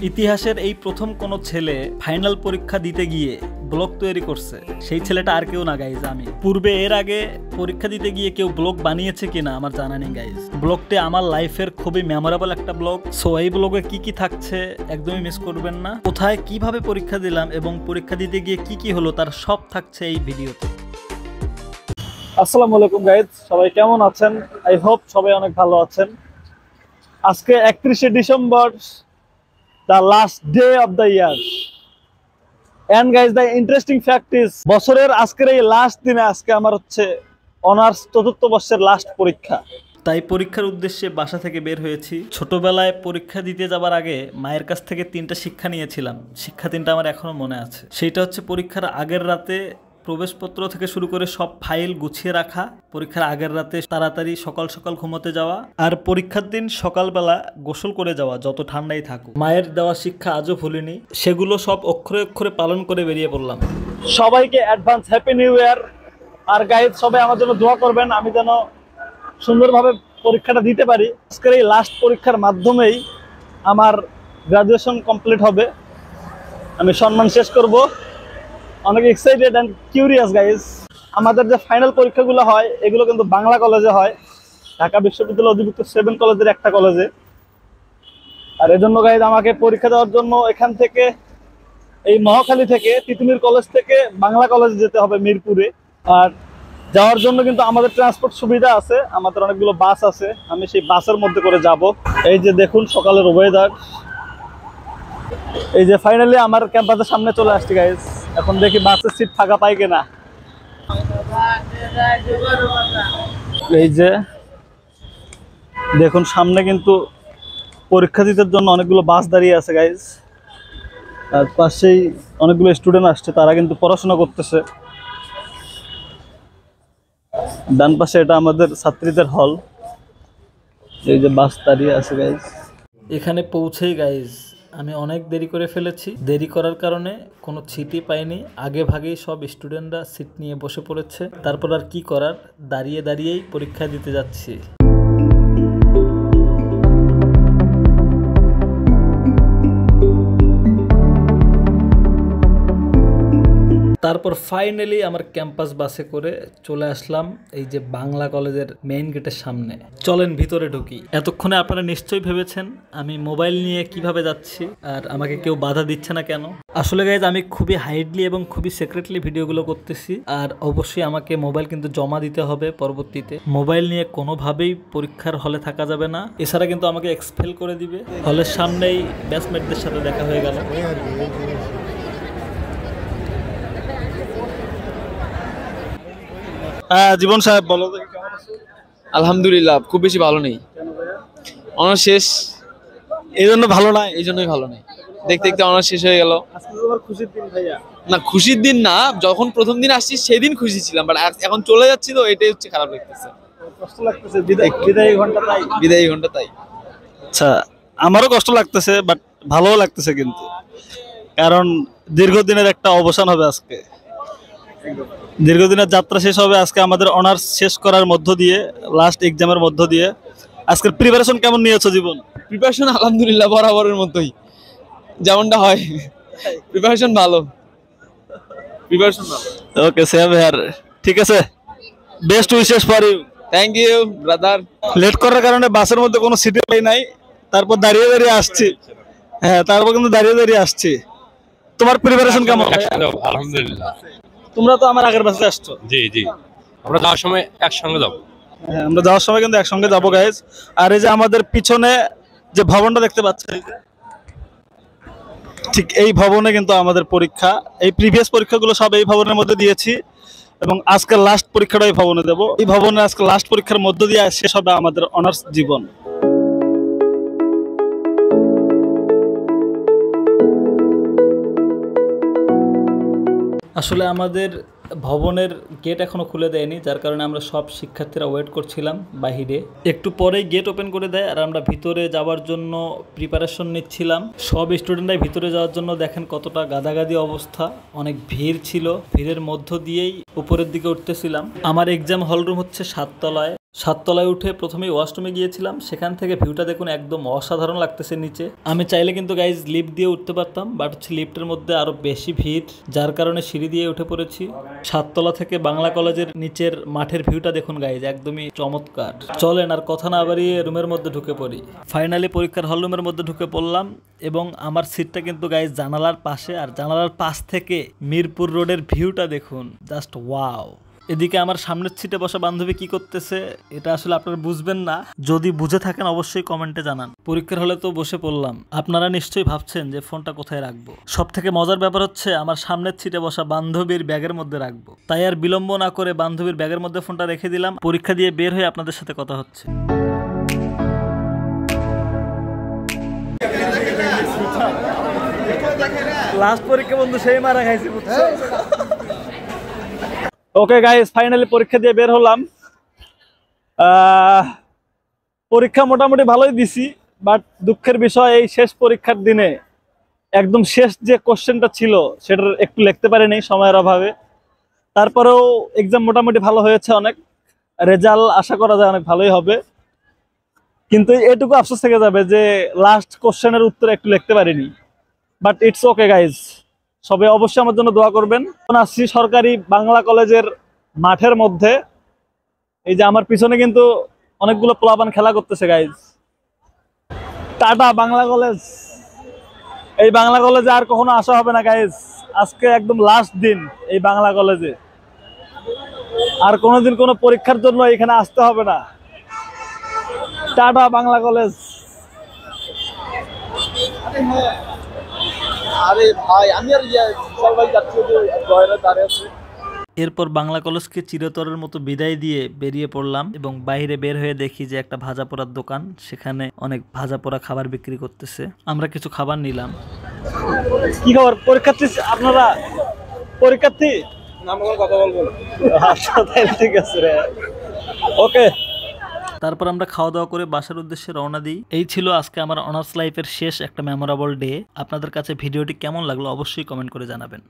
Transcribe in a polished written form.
ইতিহাসের এই প্রথম কোনো ছেলে ফাইনাল পরীক্ষা দিতে গিয়ে ব্লগ তৈরি করছে। সেই ছেলেটা আর কেউ না গাইজ, আমি। পূর্বে এর আগে পরীক্ষা দিতে গিয়ে কেউ ব্লগ বানিয়েছে কিনা আমার জানা নেই গাইজ। ব্লগটি আমার লাইফের খুবই মেমোরেবল একটা ব্লগ। সো এই ব্লগে কি কি থাকছে একদমই মিস করবেন না। কোথায় কিভাবে পরীক্ষা দিলাম এবং পরীক্ষা দিতে গিয়ে কি কি হলো তার সব থাকছে এই ভিডিওতে। আসসালামু আলাইকুম গাইজ, সবাই কেমন আছেন? আই হোপ সবাই অনেক ভালো আছেন। আজকে 31শে December, the last day of the year. And guys, the interesting fact is, বছরের আজকের এই লাস্ট দিনে আজকে আমার হচ্ছে অনার্স চতুর্থ বর্ষের লাস্ট পরীক্ষা। তাই পরীক্ষার উদ্দেশ্যে বাসা থেকে বের হয়েছি। ছোটবেলায় পরীক্ষা দিতে যাবার আগে মায়ের কাছ থেকে 3টা শিক্ষা নিয়েছিলাম। শিক্ষা 3টা আমার এখনো মনে আছে। সেইটা হচ্ছে পরীক্ষার আগের রাতে প্রবেশপত্র থেকে শুরু করে সব ফাইল গুছিয়ে রাখা, পরীক্ষার আগের রাতে তাড়াতাড়ি সকাল সকাল ঘুমোতে যাওয়া, আর পরীক্ষার দিন সকালবেলা গোসল করে যাওয়া যত ঠান্ডাই থাকুক। মায়ের দেওয়া শিক্ষা আজও ভুলিনি। সেগুলো সব অক্ষরে অক্ষরে পালন করে বেরিয়ে পড়লাম। সবাইকে অ্যাডভান্স হ্যাপি নিউ ইয়ার। আর গাইজ, সবাই আমার জন্য দোয়া করবেন, আমি যেন সুন্দরভাবে পরীক্ষাটা দিতে পারি। আজকের এই লাস্ট পরীক্ষার মাধ্যমেই আমার গ্রাজুয়েশন কমপ্লিট হবে, আমি সম্মান শেষ করব। অনেক এক্সাইটেড অ্যান্ড কিউরিয়াস গাইজ। আমাদের যে ফাইনাল পরীক্ষাগুলো হয় এগুলো কিন্তু বাংলা কলেজে হয়, ঢাকা বিশ্ববিদ্যালয় অধিভুক্ত 7 কলেজের একটা কলেজে। আর এজন্য গাইজ আমাকে পরীক্ষা দেওয়ার জন্য এখান থেকে, এই মহাখালী থেকে, তিতুমির কলেজ থেকে বাংলা কলেজে যেতে হবে মিরপুরে। আর যাওয়ার জন্য কিন্তু আমাদের ট্রান্সপোর্ট সুবিধা আছে, আমাদের অনেকগুলো বাস আছে, আমি সেই বাসের মধ্যে করে যাব। এই যে দেখুন সকালের ওয়েদার। এই যে ফাইনালি আমার ক্যাম্পাসের সামনে চলে আসছি গাইজ। এখন দেখি বাসের সিট ফাঁকা পাই কিনা। এই যে দেখুন সামনে কিন্তু পরীক্ষা দিতে জন্য অনেকগুলো বাস দাঁড়িয়ে আছে গাইজ। আর পাশেই অনেকগুলো স্টুডেন্ট আসছে, তারা কিন্তু পড়াশোনা করতেছে। ডান পাশে এটা আমাদের ছাত্রীদের হল। এই যে বাস দাঁড়িয়ে আছে গাইজ। এখানে পৌঁছেই গাইজ আমি অনেক দেরি করে ফেলেছি। দেরি করার কারণে কোনো সিটই পাইনি। আগে ভাগেই সব স্টুডেন্টরা সিট নিয়ে বসে পড়েছে। তারপর আর কি করার, দাঁড়িয়ে দাঁড়িয়েই পরীক্ষা দিতে যাচ্ছি। তারপর ফাইনালি আমার ক্যাম্পাস বাসে করে চলে আসলাম এই যে বাংলা কলেজের মেইন গেটের সামনে। চলেন ভিতরে ঢুকি। এতক্ষণে আপনারা নিশ্চয়ই ভেবেছেন আমি মোবাইল নিয়ে কিভাবে যাচ্ছি আর আমাকে কেউ বাধা দিচ্ছে না কেন। আসলে গাইজ আমি খুবই হাইডলি এবং খুবই সিক্রেটলি ভিডিওগুলো করতেছি। আর অবশ্যই আমাকে মোবাইল কিন্তু জমা দিতে হবে পরবর্তীতে। মোবাইল নিয়ে কোনোভাবেই পরীক্ষার হলে থাকা যাবে না, এছাড়া কিন্তু আমাকে এক্সপেল করে দিবে। হলের সামনেই ব্যাচমেটদের সাথে দেখা হয়ে গেল। জীবন সাহেব বলো। আলহামদুলিল্লাহ, খুব বেশি ভালো নেই। অনার্স শেষ, এই জন্য ভালো না? এই জন্যই ভালো নেই। দেখতে দেখতে অনার্স শেষ হয়ে গেল। আজকে তোমার খুশির দিন ভাইয়া? না, খুশির দিন না। যখন প্রথম দিন আসছি সেদিন খুশি ছিলাম, বাট এখন চলে যাচ্ছি তো এটাই হচ্ছে খারাপ লাগতেছে। কষ্ট লাগতেছে, বিদায়ী ঘন্টা তাই? বিদায়ী ঘন্টা তাই। আচ্ছা, আমারও কষ্ট লাগতেছে, বাট ভালোও লাগতেছে কিন্তু, কারণ দীর্ঘদিনের একটা অবসান হবে আজকে। দীর্ঘদিনের যাত্রা শেষ হবে আজকে আমাদের অনার্স শেষ করার মধ্য দিয়ে, লাস্ট এক্সামের মধ্য দিয়ে। আজকের প্রিপারেশন কেমন নিয়েছো জীবন? প্রিপারেশন আলহামদুলিল্লাহ বরাবরের মতোই, যেমনটা হয়। প্রিপারেশন ভালো, প্রিপারেশন ভালো। Okay same here. ঠিক আছে, best wishes for you. Thank you brother. Late করার কারণে বাসের মধ্যে কোনো সিটে পাই নাই, তারপর দাঁড়িয়ে দাঁড়িয়ে আসছি। হ্যাঁ, তারপর কিন্তু দাঁড়িয়ে দাঁড়িয়ে আসছি। তোমার প্রিপারেশন কেমন? আলহামদুলিল্লাহ। তোমরা তো আমার আগের বাসে আসছো। জি জি, আমরা যাওয়ার সময় একসঙ্গে যাবো। হ্যাঁ, আমরা যাওয়ার সময় কিন্তু একসঙ্গে যাবো গাইজ। আর এই যে আমাদের পিছনে যে ভবনটা দেখতে পাচ্ছেন, ঠিক এই ভবনে কিন্তু আমাদের পরীক্ষা। এই প্রিভিয়াস পরীক্ষাগুলো সব এই ভবনের মধ্যে দিয়েছি এবং আজকের লাস্ট পরীক্ষাটা এই ভবনে দেবো। এই ভবনে আজকে লাস্ট পরীক্ষার মধ্য দিয়ে শেষ হবে আমাদের অনার্স জীবন। আসলে আমাদের ভবনের গেট এখনো খুলে দেয়নি, যার কারণে আমরা সব শিক্ষার্থীরা ওয়েট করছিলাম বাহিরে। একটু পরেই গেট ওপেন করে দেয় আর আমরা ভিতরে যাওয়ার জন্য প্রিপারেশন নিচ্ছিলাম। সব স্টুডেন্টরাই ভিতরে যাওয়ার জন্য দেখেন কতটা গাদাগাদি অবস্থা, অনেক ভিড় ছিল। ভিড়ের মধ্য দিয়েই উপরের দিকে উঠতেছিলাম। আমার এক্সাম হলরুম হচ্ছে 7 তলায়। সাততলায় উঠে প্রথমেই ওয়াশরুমে গিয়েছিলাম, সেখান থেকে ভিউটা দেখুন একদম অসাধারণ লাগতেছে নিচে। আমি চাইলে কিন্তু গাইজ লিফট দিয়ে উঠতে পারতাম, বাট হচ্ছে লিফটের মধ্যে আরো বেশি ভিড়, যার কারণে সিঁড়ি দিয়ে উঠে পড়েছি। সাততলা থেকে বাংলা কলেজের নিচের মাঠের ভিউটা দেখুন গাইজ, একদমই চমৎকার। চলেন আর কথা না বাড়িয়ে রুমের মধ্যে ঢুকে পড়ি। ফাইনালি পরীক্ষার হল রুমের মধ্যে ঢুকে পড়লাম এবং আমার সিটটা কিন্তু গাইজ জানালার পাশে, আর জানালার পাশ থেকে মিরপুর রোডের ভিউটা দেখুন, জাস্ট ওয়াও। এদিকে আমার সামনের সিটে বসা বান্ধবী কি করতেছে এটা আসলে আপনারা বুঝবেন না, যদি বুঝে থাকেন অবশ্যই কমেন্টে জানান। পরীক্ষার হলে তো বসে পড়লাম, আপনারা নিশ্চয়ই ভাবছেন যে ফোনটা কোথায় রাখবো। সব থেকে মজার ব্যাপার হচ্ছে আমার সামনের সিটে বসা বান্ধবীর ব্যাগের মধ্যে রাখবো, তাই আর বিলম্ব না করে বান্ধবীর ব্যাগের মধ্যে ফোনটা রেখে দিলাম। পরীক্ষা দিয়ে বের হয়ে আপনাদের সাথে কথা হচ্ছে। লাস্ট পরীক্ষা বন্ধু সেই মারা খাইছি। ওকে গাইস, ফাইনালি পরীক্ষা দিয়ে বের হলাম। পরীক্ষা মোটামুটি ভালোই দিছি, বাট দুঃখের বিষয় এই শেষ পরীক্ষার দিনে একদম শেষ যে কোশ্চেনটা ছিল সেটার একটু লিখতে পারিনি সময়ের অভাবে। তারপরেও এক্সাম মোটামুটি ভালো হয়েছে, অনেক রেজাল্ট আশা করা যায় অনেক ভালোই হবে, কিন্তু এটুকু আফসোস থেকে যাবে যে লাস্ট কোশ্চেনের উত্তর একটু লিখতে পারিনি। বাট ইটস ওকে গাইজ, সবাই অবশ্যই আমার জন্য দোয়া করবেন। এখন আসছি সরকারি বাংলা কলেজের মাঠের মধ্যে। এই যে আমার পিছনে কিন্তু অনেকগুলো পোলাপান খেলা করতেছে গাইজ। Tata Bangla college. এই বাংলা কলেজে আর কখনো আসা হবে না গাইজ, আজকে একদম লাস্ট দিন এই বাংলা কলেজে। আর কোনোদিন কোনো পরীক্ষার জন্য এখানে আসতে হবে না। Tata Bangla college. আরে ভাই আমি আর সবাই যাচ্ছি যে জয়ের দাঁড়িয়ে আছে। এরপর বাংলা কলেজকে চিরতরের মতো বিদায় দিয়ে বেরিয়ে পড়লাম এবং বাইরে বের হয়ে দেখি যে একটা ভাজা পোড়ার দোকান, সেখানে অনেক ভাজা পোড়া খাবার বিক্রি করতেছে। আমরা কিছু খাবার নিলাম। কি খবর পরীক্ষার্থী আপনারা? পরীক্ষার্থী কথা বলবো। আচ্ছা ঠিক আছে রে, ওকে। তারপর আমরা খাওয়া দাওয়া করে বাসার উদ্দেশ্যে রওনা দিই। এই ছিল আজকে আমার অনার্স লাইফের শেষ একটা মেমোরেবল ডে। আপনাদের কাছে ভিডিওটি কেমন লাগলো অবশ্যই কমেন্ট করে জানাবেন।